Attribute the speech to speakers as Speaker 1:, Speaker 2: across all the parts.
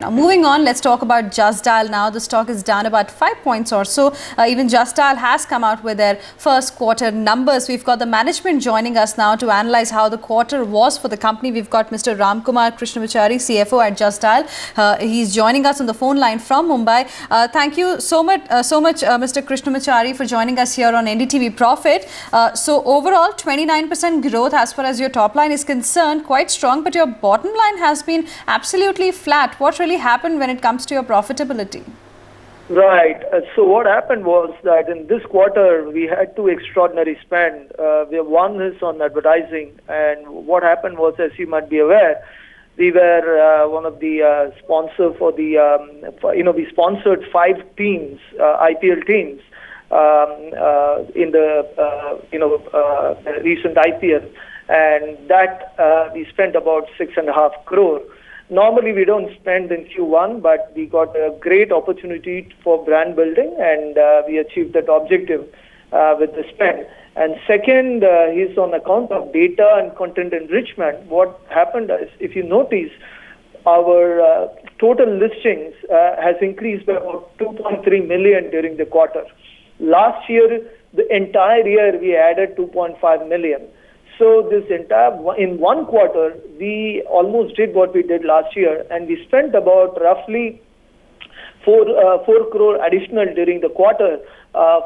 Speaker 1: Now, moving on, let's talk about Justdial now. The stock is down about 5 points or so. Even Justdial has come out with their first quarter numbers. We've got the management joining us now to analyze how the quarter was for the company. We've got Mr. Ramkumar Krishnamachari, CFO at Justdial. He's joining us on the phone line from Mumbai. Thank you so much, Mr. Krishnamachari, for joining us here on NDTV Profit. So overall, 29% growth as far as your top line is concerned, quite strong, but your bottom line has been absolutely flat. What really happened when it comes to your profitability?
Speaker 2: Right. So what happened was that in this quarter, we had two extraordinary spend. One is on advertising, and what happened was, as you might be aware, we were one of the sponsor for the, we sponsored 5 teams, IPL teams, in the, recent IPL, and that we spent about 6.5 crore. Normally, we don't spend in Q1, but we got a great opportunity for brand building, and we achieved that objective with the spend. And second is on account of data and content enrichment. What happened is, if you notice, our total listings has increased by about 2.3 million during the quarter. Last year, the entire year, we added 2.5 million. So this in one quarter, we almost did what we did last year, and we spent about roughly 4 crore additional during the quarter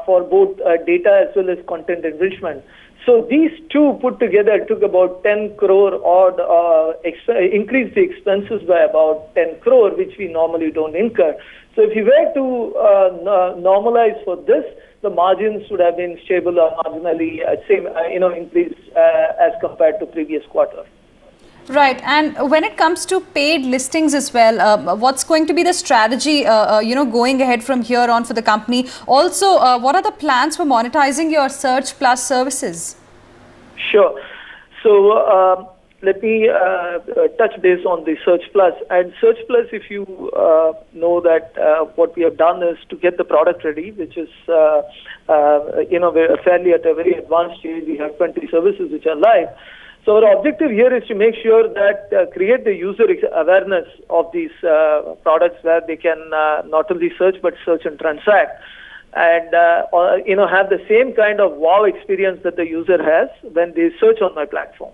Speaker 2: for both data as well as content enrichment. So these two put together took about 10 crore or increased the expenses by about 10 crore, which we normally don't incur. So if you were to normalize for this, the margins would have been stable or marginally increased as compared to previous quarter.
Speaker 1: Right. And when it comes to paid listings as well, what's going to be the strategy, going ahead from here on for the company? Also, what are the plans for monetizing your Search Plus services?
Speaker 2: Sure. So let me touch base on the Search Plus. And Search Plus, if you know that what we have done is to get the product ready, which is, we're fairly at a very advanced stage. We have 20 services which are live. So our objective here is to make sure that create the user awareness of these products where they can not only search but search and transact. And have the same kind of wow experience that the user has when they search on my platform.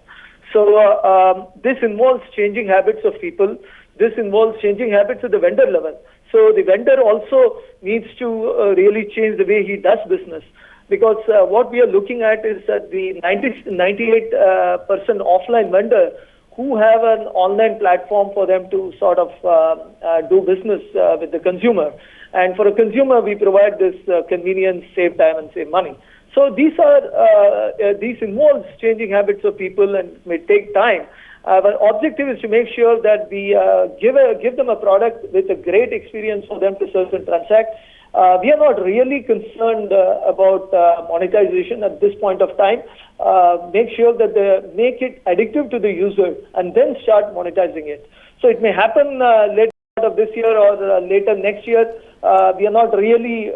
Speaker 2: So this involves changing habits of people. This involves changing habits at the vendor level. So the vendor also needs to really change the way he does business. Because what we are looking at is that the 98% offline vendor who have an online platform for them to sort of do business with the consumer. And for a consumer, we provide this convenience, save time and save money. So these involves changing habits of people and may take time. Our objective is to make sure that we give them a product with a great experience for them to search and transact. We are not really concerned about monetization at this point of time. Make sure that they make it addictive to the user and then start monetizing it. So it may happen later of this year or later next year. We are not really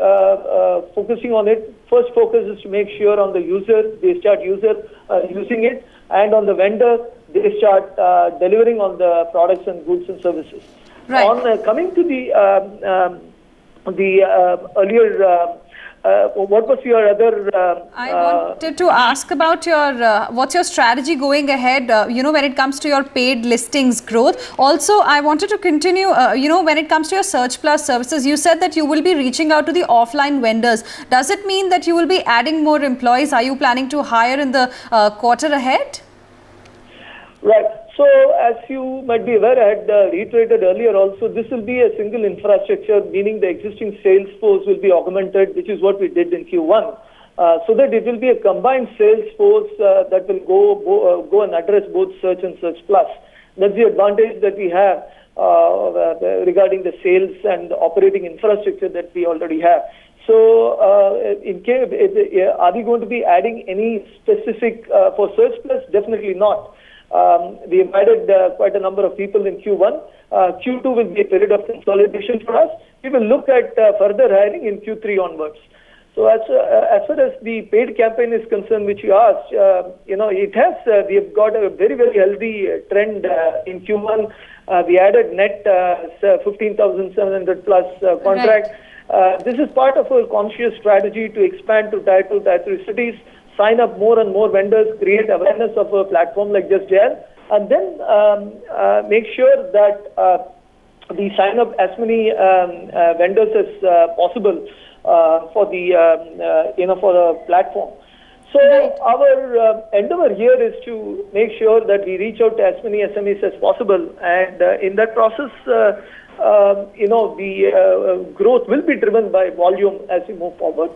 Speaker 2: focusing on it. First focus is to make sure on the user, they start using it, and on the vendor, they start delivering on the products and goods and services.
Speaker 1: Right.
Speaker 2: On coming to the earlier, what was your other?
Speaker 1: I wanted to ask about your what's your strategy going ahead? When it comes to your paid listings growth. Also, I wanted to continue. When it comes to your Search Plus services, you said that you will be reaching out to the offline vendors. Does it mean that you will be adding more employees? Are you planning to hire in the quarter ahead?
Speaker 2: Right. So, as you might be aware, I had reiterated earlier also, this will be a single infrastructure, meaning the existing sales force will be augmented, which is what we did in Q1. So that it will be a combined sales force that will go and address both Search and Search Plus. That's the advantage that we have regarding the sales and operating infrastructure that we already have. So, are we going to be adding any specific for Search Plus? Definitely not. We have added quite a number of people in Q1. Q2 will be a period of consolidation for us. We will look at further hiring in Q3 onwards. So as far as the paid campaign is concerned, which you asked, we have got a very, very healthy trend in Q1. We added net 15,700 plus contract. This is part of our conscious strategy to expand to Tier 2, Tier 3 cities, sign up more and more vendors, create awareness of a platform like Justdial, and then make sure that we sign up as many vendors as possible for the for the platform. So our endeavor here is to make sure that we reach out to as many SMEs as possible, and in that process, the growth will be driven by volume as we move forward.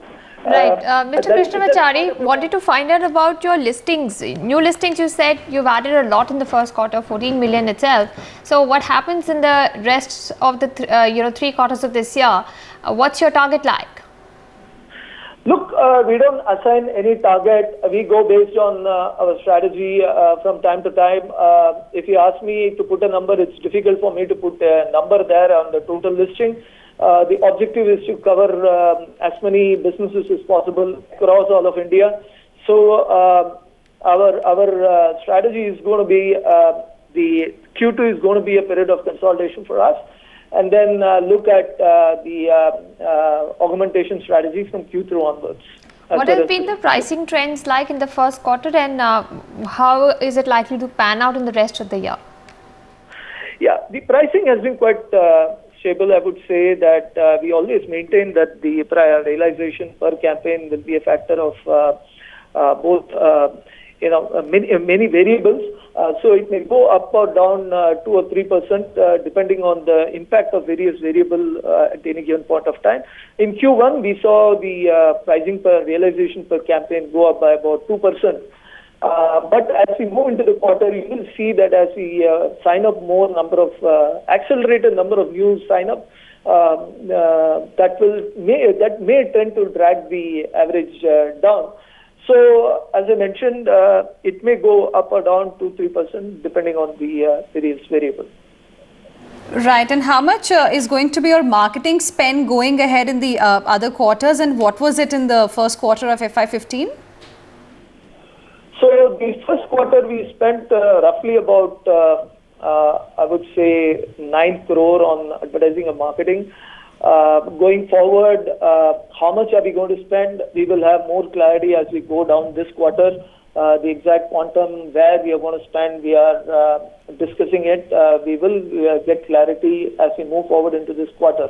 Speaker 3: Right. Mr. Krishnamachari, wanted to find out about your listings. New listings, you said you've added a lot in the first quarter, 14 million itself. So what happens in the rest of the 3 quarters of this year? What's your target like?
Speaker 2: Look, we don't assign any target. We go based on our strategy from time to time. If you ask me to put a number, it's difficult for me to put a number there on the total listing. The objective is to cover as many businesses as possible across all of India. So our strategy is going to be the Q2 is going to be a period of consolidation for us, and then look at the augmentation strategy from Q3 onwards.
Speaker 3: What have been the pricing trends like in the first quarter, and how is it likely to pan out in the rest of the year?
Speaker 2: Yeah, the pricing has been quite stable. I would say that we always maintain that the prior realization per campaign will be a factor of both many variables. So it may go up or down 2 or 3% depending on the impact of various variables at any given point of time. In Q1, we saw the pricing per realization per campaign go up by about 2%. But as we move into the quarter, you will see that as we sign up more number of accelerated number of new sign up, that may tend to drag the average down. So as I mentioned, it may go up or down 2-3% depending on the various variables.
Speaker 1: Right, and how much is going to be your marketing spend going ahead in the other quarters, and what was it in the first quarter of FY15?
Speaker 2: So the first quarter we spent roughly about, I would say, 9 crore on advertising and marketing. Going forward, how much are we going to spend? We will have more clarity as we go down this quarter. The exact quantum where we are going to spend, we are discussing it. We will get clarity as we move forward into this quarter.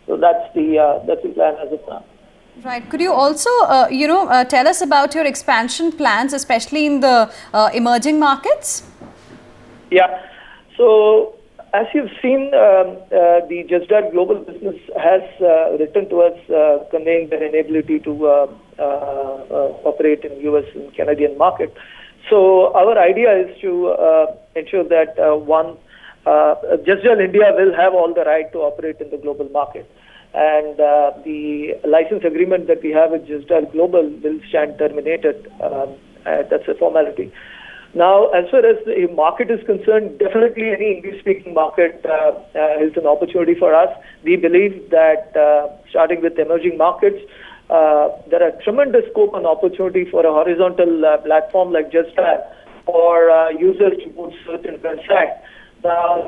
Speaker 2: So that's the plan as of now.
Speaker 1: Right. Could you also, tell us about your expansion plans, especially in the emerging markets?
Speaker 2: Yeah. So as you've seen, the Justdial global business has written to us conveying their inability to operate in US and Canadian market. So our idea is to ensure that Justdial India will have all the right to operate in the global market. And the license agreement that we have with Justdial Global will stand terminated. That's a formality. Now, as far as the market is concerned, definitely any English-speaking market is an opportunity for us. We believe that starting with emerging markets, there are tremendous scope and opportunity for a horizontal platform like Justdial for users to both search and transact. Now,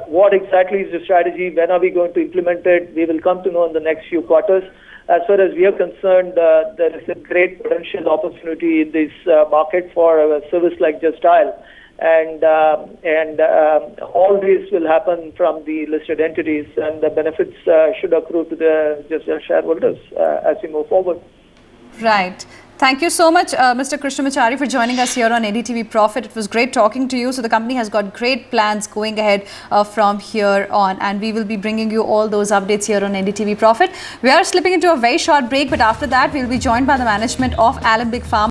Speaker 2: what exactly is the strategy? When are we going to implement it? We will come to know in the next few quarters. As far as we are concerned, there is a great potential opportunity in this market for a service like Justdial, and all this will happen from the listed entities, and the benefits should accrue to the Justdial shareholders as we move forward.
Speaker 1: Right. Thank you so much, Mr. Krishnamachari, for joining us here on NDTV Profit. It was great talking to you. So the company has got great plans going ahead from here on, and we will be bringing you all those updates here on NDTV Profit. We are slipping into a very short break, but after that, we will be joined by the management of Alembic Pharma.